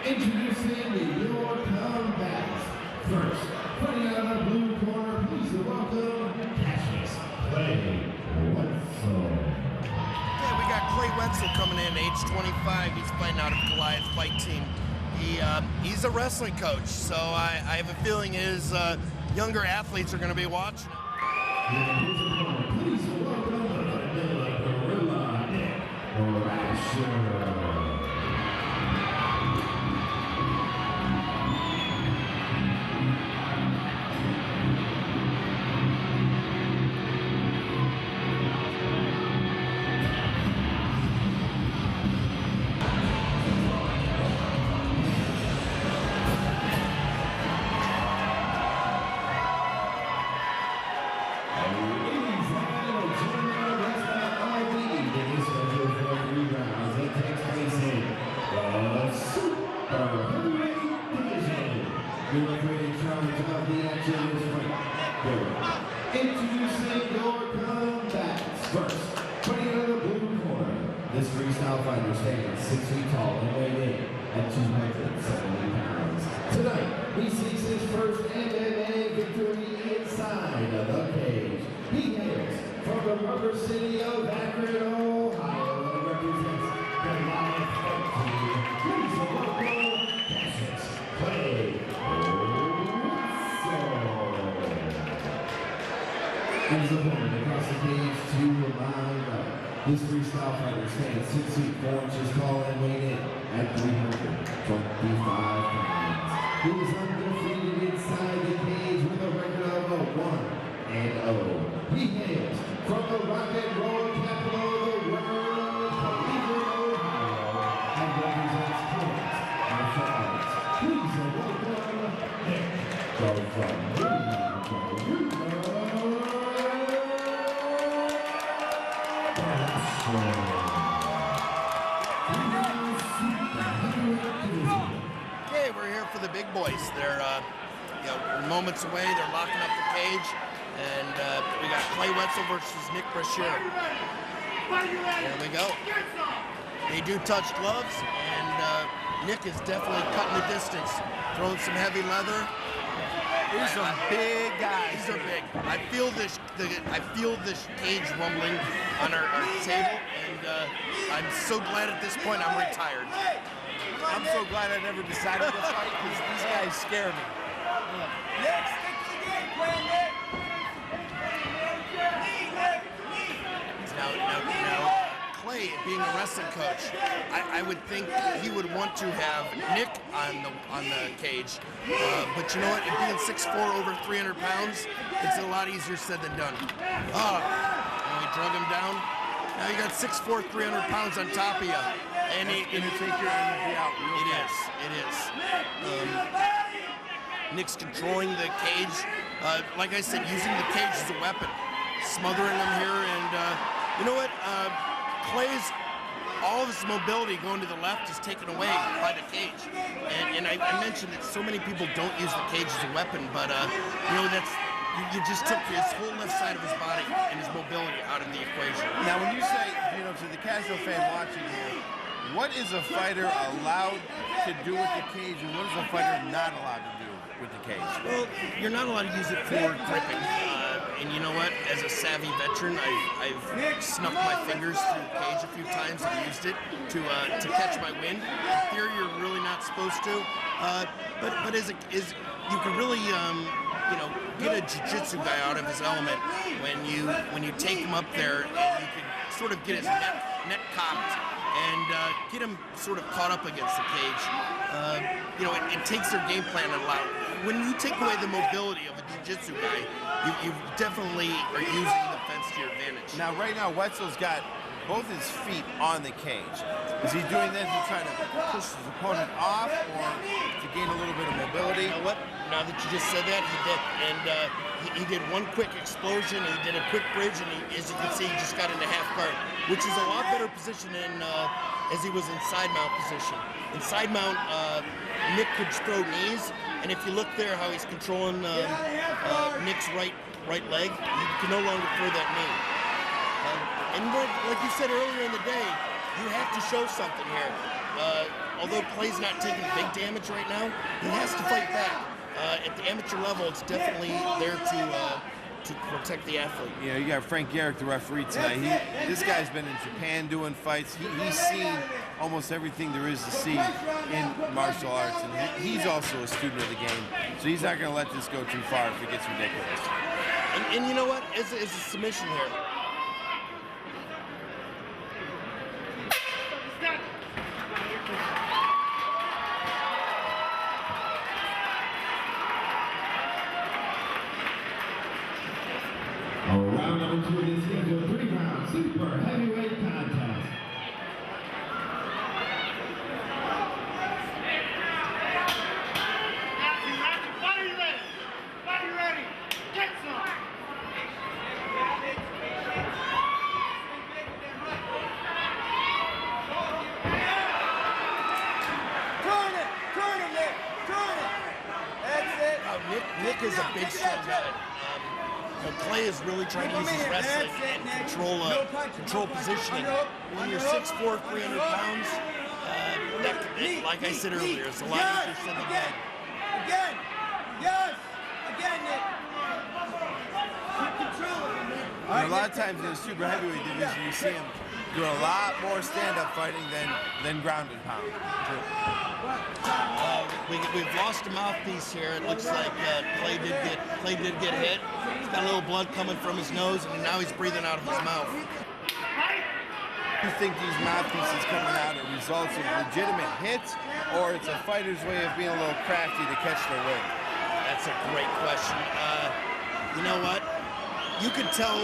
Introducing your comebacks. First, fighting out of the blue corner, please welcome Cassius Clay Wetzel. Yeah, we got Clay Wetzel coming in, age 25. He's fighting out of Goliath Fight Team. He's a wrestling coach, so I have a feeling his younger athletes are going to be watching him. Please welcome the Gorilla Nick Rasher. Introducing your comebacks. First, fighting out of the blue corner, this freestyle fighter stands 6 feet tall and weighed in at 270 pounds. Tonight, he seeks his first MMA victory inside of the cage. He hails from the Rubber City of Akron, Ohio, and represents Goliath Fight Team. Please welcome Cassius Clay his opponent across the cage to line up. This freestyle fighter stands 6 feet 4 inches tall and weighed in at 325 pounds. He is undefeated inside the cage with a record of a 1-0. He hails from the rock and roll capital of the world, Cleveland, Ohio, and represents Columbus Martial Arts. Please welcome Nick Okay, we're here for the big boys. They're we're moments away. They're locking up the cage, and we got Clay Wetzel versus Nick Brashear. There we go. They do touch gloves, and Nick is definitely cutting the distance, throwing some heavy leather. These are big guys. These are big. I feel this cage rumbling on our table, and I'm so glad at this point I'm retired. I'm so glad I never decided to fight because these guys scare me. Now, Clay, being a wrestling coach, I would think he would want to have Nick on the cage, but you know what? It being 6'4", over 300 pounds, it's a lot easier said than done. And we drug him down. Now you got 6'4", 300 pounds on top of you, and It's gonna take your energy out real fast. It is. Nick's controlling the cage, like I said, using the cage as a weapon, smothering him here, and you know what? Clay's, all of his mobility going to the left is taken away by the cage. And I mentioned that so many people don't use the cage as a weapon, but you know, you just took his whole left side of his body and his mobility out of the equation. Now, when you say, to the casual fan watching here, what is a fighter allowed to do with the cage, and what is a fighter not allowed to do with the cage? Well, you're not allowed to use it for gripping. And you know what? As a savvy veteran, I've snuck my fingers through the cage a few times and used it to catch my wind. In theory, you're really not supposed to. But you can really get a jiu-jitsu guy out of his element when you take him up there and you can sort of get his neck cocked and get him sort of caught up against the cage. It takes their game plan a lot. When you take away the mobility of a jiu-jitsu guy, you definitely are using the fence to your advantage. Now, right now, Wetzel's got both his feet on the cage. Is he doing that to try to push his opponent off or to gain a little bit of mobility? You know what? Now that you just said that, he did. And he did one quick explosion, and he did a quick bridge, and as you can see, he just got into half guard, which is a lot better position than as he was in side mount position. In side mount, Nick could throw knees, and if you look there how he's controlling Nick's right leg, he can no longer throw that knee. And like you said earlier in the day, you have to show something here. Although Clay's not taking big damage right now, he has to fight back. At the amateur level, it's definitely there to protect the athlete. You know, you got Frank Garrick, the referee tonight. This guy's been in Japan doing fights. He's seen almost everything there is to see in martial arts, and he's also a student of the game. So he's not going to let this go too far if it gets ridiculous. And you know what? It's a submission here. Round number 2 of this scheduled 3-round super heavyweight contest. Nick is a big, strong guy. Clay is really trying to use his wrestling and control positioning. When you're 6'4", 300 pounds, like I said earlier, it's a lot easier said than done. Again, Nick. Keep control of him, man. A lot of times in the super heavyweight division, you see him do a lot more stand-up fighting than ground and pound. We've lost a mouthpiece here. It looks like Clay did get hit. He's got a little blood coming from his nose, and now he's breathing out of his mouth. Do you think these mouthpieces coming out are results of legitimate hits, or it's a fighter's way of being a little crafty to catch their wind? That's a great question. You know what? You can tell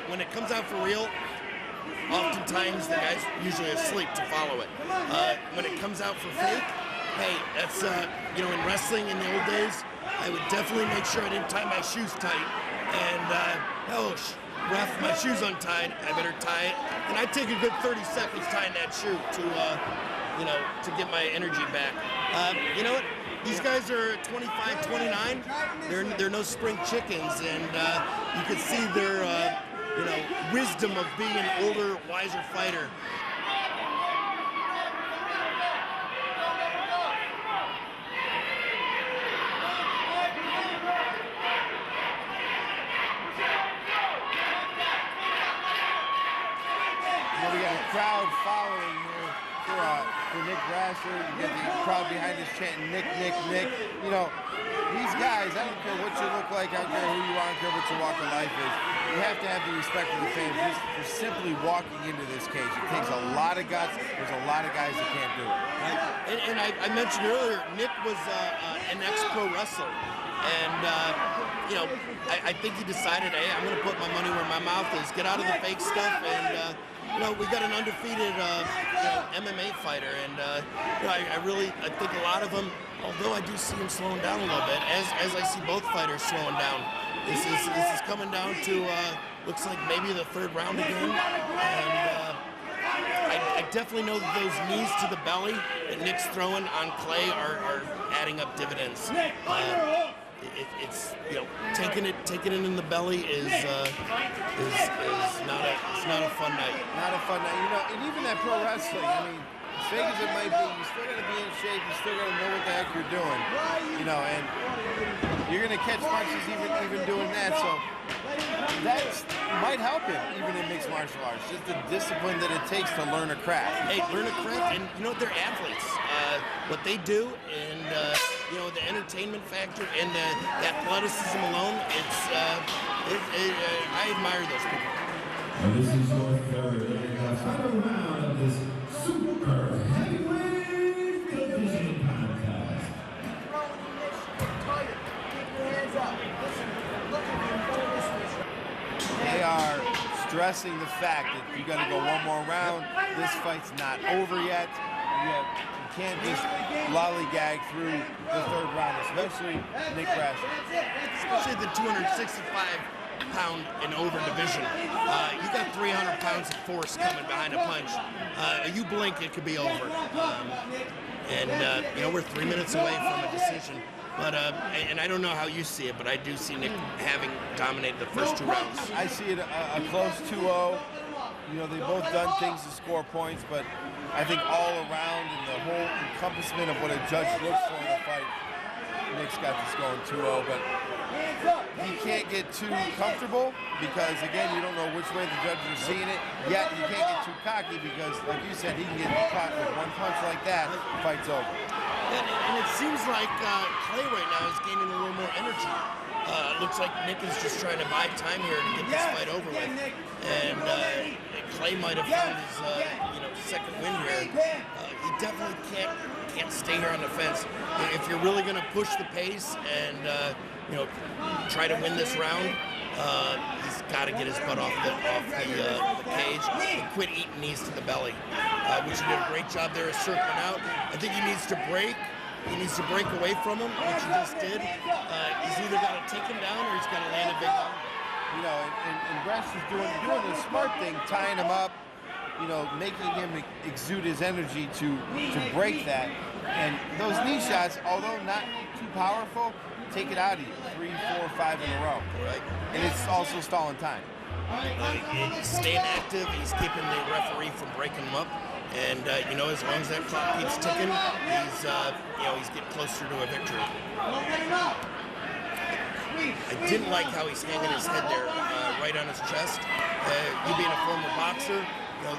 when it comes out for real. Oftentimes the guy's usually asleep to follow it. When it comes out for fake, hey, that's you know, in wrestling in the old days, I would definitely make sure I didn't tie my shoes tight. And ref, my shoe's untied. I better tie it. And I'd take a good 30 seconds tying that shoe to you know, to get my energy back. You know what? These guys are 25, 29. They're no spring chickens, and you can see their you know, wisdom of being an older, wiser fighter. We got a crowd following here for Nick Brasher. You get the crowd behind us chanting Nick, Nick, Nick. You know, these guys, I don't care what you look like, I don't care who you are, I don't care what your walk of life is. You have to have the respect of the fans just for simply walking into this cage. It takes a lot of guts. There's a lot of guys that can't do it. Right. And I mentioned earlier, Nick was an ex-pro wrestler. And, you know, I think he decided, hey, I'm going to put my money where my mouth is, get out of the fake stuff, and, you know, we got an undefeated you know, MMA fighter, and you know, I think a lot of them, although I do see him slowing down a little bit, as I see both fighters slowing down. This is coming down to looks like maybe the 3rd round again, and I definitely know that those knees to the belly that Nick's throwing on Clay are adding up dividends. It's you know, taking it in the belly is not a fun night. Not a fun night. You know, and even that pro wrestling, I mean, as fake as it might be, you still got to be in shape. You still got to know what the heck you're doing. You know, and you're going to catch punches even doing that. So that might help him even in mixed martial arts. Just the discipline that it takes to learn a craft. Hey, learn a craft, and you know what? They're athletes. What they do, and you know, the entertainment factor and the athleticism alone, I admire those people. And this is your 3rd and final round of this super heavyweight division contest. They are stressing the fact that you got to go one more round. This fight's not over yet. You can't just lollygag through the 3rd round, especially Nick Brasher. Especially the 265-pound and over division. You got 300 pounds of force coming behind a punch. You blink, it could be over. You know, we're 3 minutes away from a decision. But and I don't know how you see it, but I do see Nick having dominated the first 2 rounds. I see it a close 2-0. You know, they've both done things to score points, but I think all around and the whole encompassment of what a judge looks for in a fight, Nick's got this going 2-0, but he can't get too comfortable because, again, you don't know which way the judges are seeing it, yet you can't get too cocky because, like you said, he can get caught with one punch like that, fight's over. And it seems like Clay right now is gaining a little more energy. Looks like Nick is just trying to buy time here to get this fight over with. And Clay might have found his second win here. He definitely can't stay here on the fence. If you're really going to push the pace and try to win this round, he's got to get his butt off the cage and quit eating knees to the belly, which he did a great job there of circling out. I think he needs to break. He needs to break away from him, which he just did. He's either got to take him down or he's got to land a big one. You know, and Brescher's doing the smart thing, tying him up, making him exude his energy to break that. And those knee shots, although not too powerful, take it out of you 3, 4, 5 in a row. Right. And it's also stalling time. He's staying active. He's keeping the referee from breaking him up. And as long as that clock keeps ticking, he's getting closer to a victory. I didn't like how he's hanging his head there, right on his chest. You being a former boxer, you're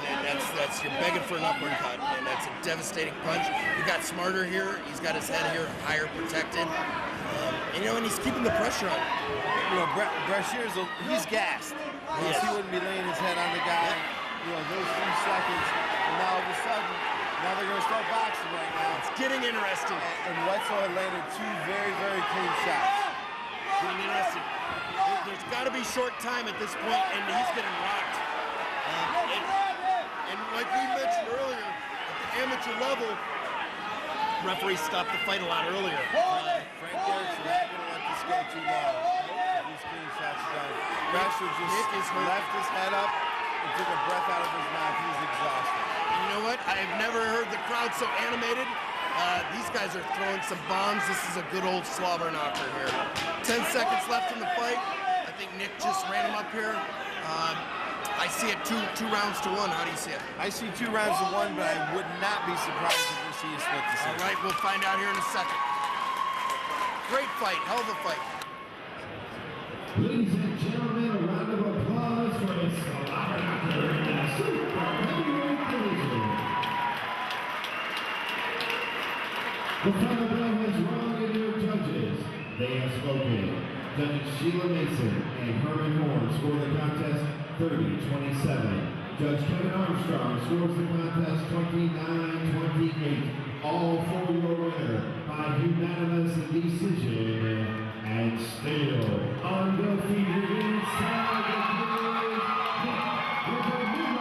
begging for an uppercut, and that's a devastating punch. He got smarter here. He's got his head here higher protected, and he's keeping the pressure on. Brescher's he's gassed. He wouldn't be laying his head on the guy. Those 3 seconds, and now all of a sudden, now they're going to start boxing right now. It's getting interesting. And Wetzel had landed 2 very, very clean shots. Getting interesting. There's got to be short time at this point, and he's getting rocked. And like we mentioned earlier, at the amateur level, referees stopped the fight a lot earlier. Frank Garrett's not going to let this go too long. These clean shots are done. Brescher just left his head up and took a breath out of his mouth. He's exhausted. And you know what? I've never heard the crowd so animated. These guys are throwing some bombs. This is a good old slobber knocker here. 10 seconds left in the fight. I think Nick just ran him up here. I see it 2 rounds to 1. How do you see it? I see 2 rounds to 1, but I would not be surprised if we see a split decision. All right, we'll find out here in a second. Great fight. Hell of a fight. Ladies and gentlemen, a round of applause for this slobber knocker in the super heavyweight division. The final bell has rung in your judges. They have spoken. Judges Sheila Mason and Herman Horn score the contest 30-27. Judge Kevin Armstrong scores the contest 29-28. All for your winner by unanimous decision. And still undefeated inside the cage, with the new